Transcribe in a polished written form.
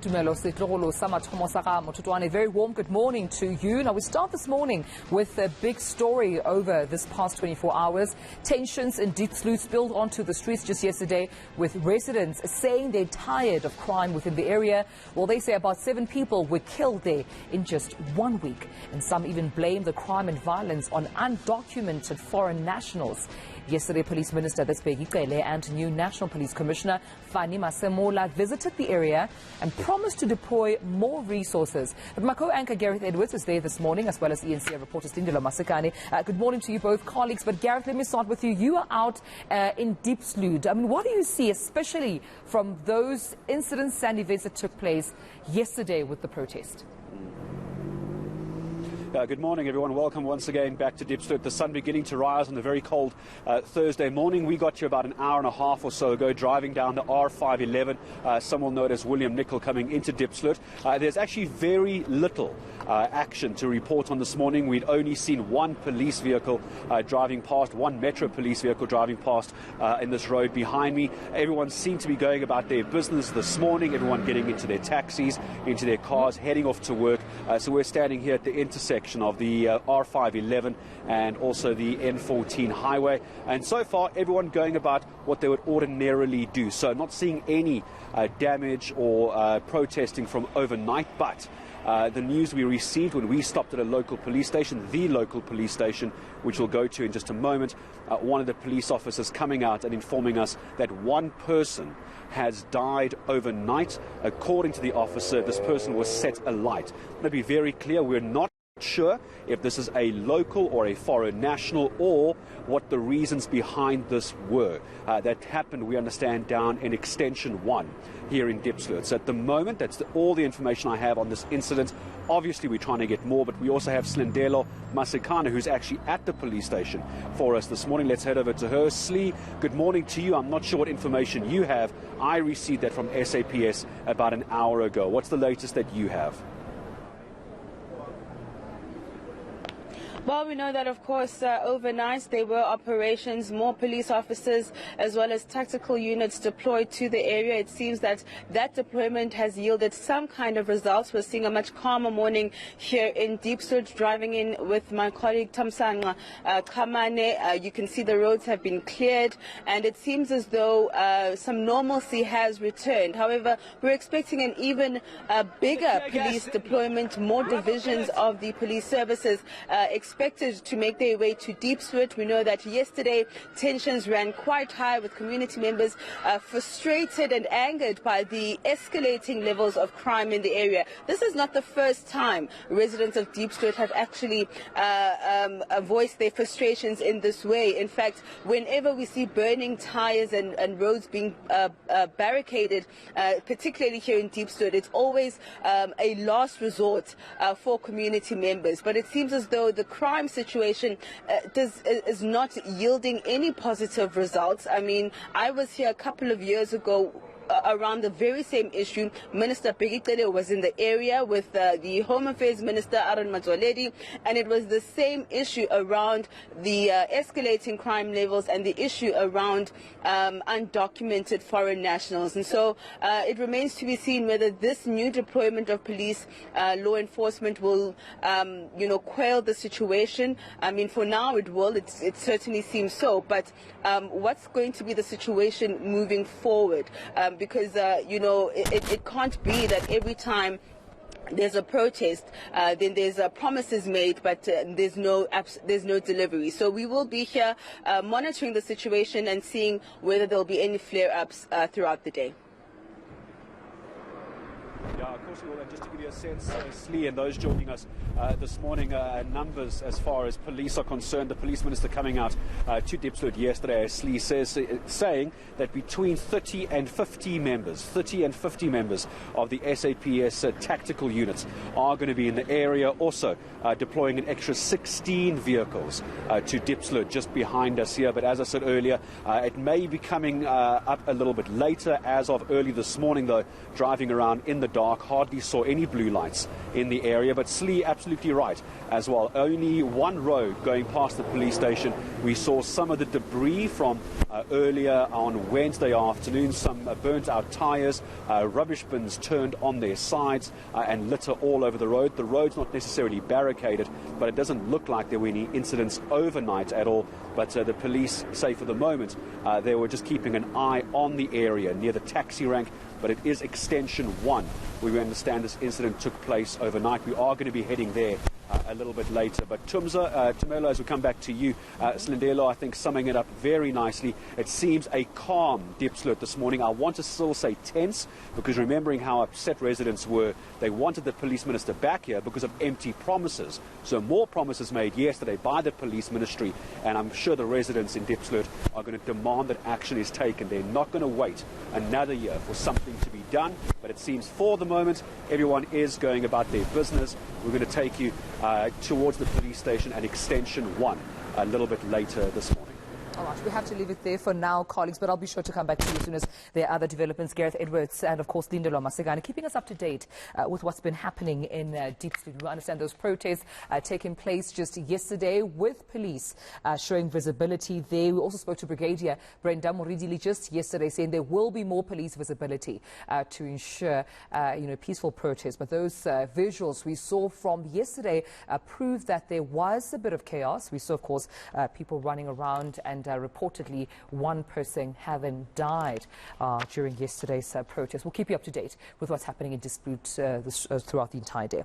A very warm good morning to you. Now we start this morning with a big story over this past 24 hours. Tensions in Diepsloot spilled onto the streets just yesterday, with residents saying they're tired of crime within the area. Well, they say about 7 people were killed there in just 1 week, and some even blame the crime and violence on undocumented foreign nationals. Yesterday, Police Minister Bheki Cele and new National Police Commissioner Fannie Masemola visited the area and promised to deploy more resources. But my co-anchor Gareth is there this morning, as well as eNCA reporter Slindelo, Masikane. Good morning to you both, colleagues. But Gareth, let me start with you. You are out in Diepsloot. I mean, what do you see, especially from those incidents and events that took place yesterday with the protest? Good morning, everyone. Welcome once again back to Diepsloot. The sun beginning to rise on the very cold Thursday morning. We got here about an hour and a half or so ago, driving down the R511. Some will know it as William Nicol, coming into Diepsloot. There's actually very little action to report on this morning. We'd only seen one police vehicle driving past, one Metro police vehicle driving past in this road behind me. Everyone seemed to be going about their business this morning, everyone getting into their taxis, into their cars, heading off to work. So we're standing here at the intersection of the R511 and also the N14 highway, and so far everyone going about what they would ordinarily do. So not seeing any damage or protesting from overnight, but the news we received when we stopped at a local police station, the local police station, which we'll go to in just a moment, one of the police officers coming out and informing us that one person has died overnight. According to the officer, this person was set alight. To be very clear, we're not sure if this is a local or a foreign national, or what the reasons behind this were. That happened, we understand, down in Extension 1 here in Diepsloot. So at the moment, that's all the information I have on this incident. Obviously, we're trying to get more, but we also have Slindelo, Masikane, who's actually at the police station for us this morning. Let's head over to her. Slee, good morning to you. I'm not sure what information you have. I received that from SAPS about an hour ago. What's the latest that you have? Well, we know that, of course, overnight there were operations, more police officers as well as tactical units deployed to the area. It seems that that deployment has yielded some kind of results. We're seeing a much calmer morning here in Diepsloot. Driving in with my colleague Tamsanga Kamane, you can see the roads have been cleared, and it seems as though some normalcy has returned. However, we're expecting an even bigger police deployment, more divisions of the police services expected to make their way to Diepsloot. We know that yesterday tensions ran quite high, with community members frustrated and angered by the escalating levels of crime in the area. This is not the first time residents of Diepsloot have actually voiced their frustrations in this way. In fact, whenever we see burning tires and roads being barricaded, particularly here in Diepsloot, it's always a last resort for community members. But it seems as though the crime situation is not yielding any positive results. I mean, I was here a couple of years ago around the very same issue. Minister Bheki Cele was in the area with the Home Affairs Minister and it was the same issue around the escalating crime levels and the issue around undocumented foreign nationals. And so it remains to be seen whether this new deployment of police law enforcement will quell the situation. I mean, for now it will. It certainly seems so. But what's going to be the situation moving forward? Because, it can't be that every time there's a protest, then there's promises made, but there's no delivery. So we will be here monitoring the situation and seeing whether there'll be any flare-ups throughout the day. Yeah, of course we will. And just to give you a sense, Slee, and those joining us this morning, numbers as far as police are concerned, the police minister coming out to Diepsloot yesterday, as Slee says, saying that between 30 and 50 members of the SAPS tactical units are going to be in the area, also deploying an extra 16 vehicles to Diepsloot just behind us here. But as I said earlier, it may be coming up a little bit later. As of early this morning, though, driving around in the dark, dark, hardly saw any blue lights in the area. But Slee, absolutely right as well. Only one road going past the police station. We saw some of the debris from earlier on Wednesday afternoon, some burnt out tyres, rubbish bins turned on their sides and litter all over the road. The road's not necessarily barricaded, but it doesn't look like there were any incidents overnight at all. But the police say for the moment they were just keeping an eye on the area near the taxi rank, but it is Extension 1. We understand this incident took place overnight. We are going to be heading there a little bit later. But Tumelo, as we come back to you, Slindelo, I think summing it up very nicely. It seems a calm Diepsloot this morning. I want to still say tense, because remembering how upset residents were, they wanted the police minister back here because of empty promises. So more promises made yesterday by the police ministry, and I'm sure the residents in Diepsloot are going to demand that action is taken. They're not going to wait another year for something to be done, but it seems for the moment everyone is going about their business. We're going to take you towards the police station and Extension 1 a little bit later this morning. All right, we have to leave it there for now, colleagues, but I'll be sure to come back to you as soon as there are other developments. Gareth Edwards and, of course, Slindelo Masikane keeping us up to date with what's been happening in Diepsloot. We understand those protests taking place just yesterday with police showing visibility there. We also spoke to Brigadier Brenda Moridili just yesterday, saying there will be more police visibility to ensure peaceful protests. But those visuals we saw from yesterday proved that there was a bit of chaos. We saw, of course, people running around, and reportedly one person having died during yesterday's protest. We'll keep you up to date with what's happening in Diepsloot throughout the entire day.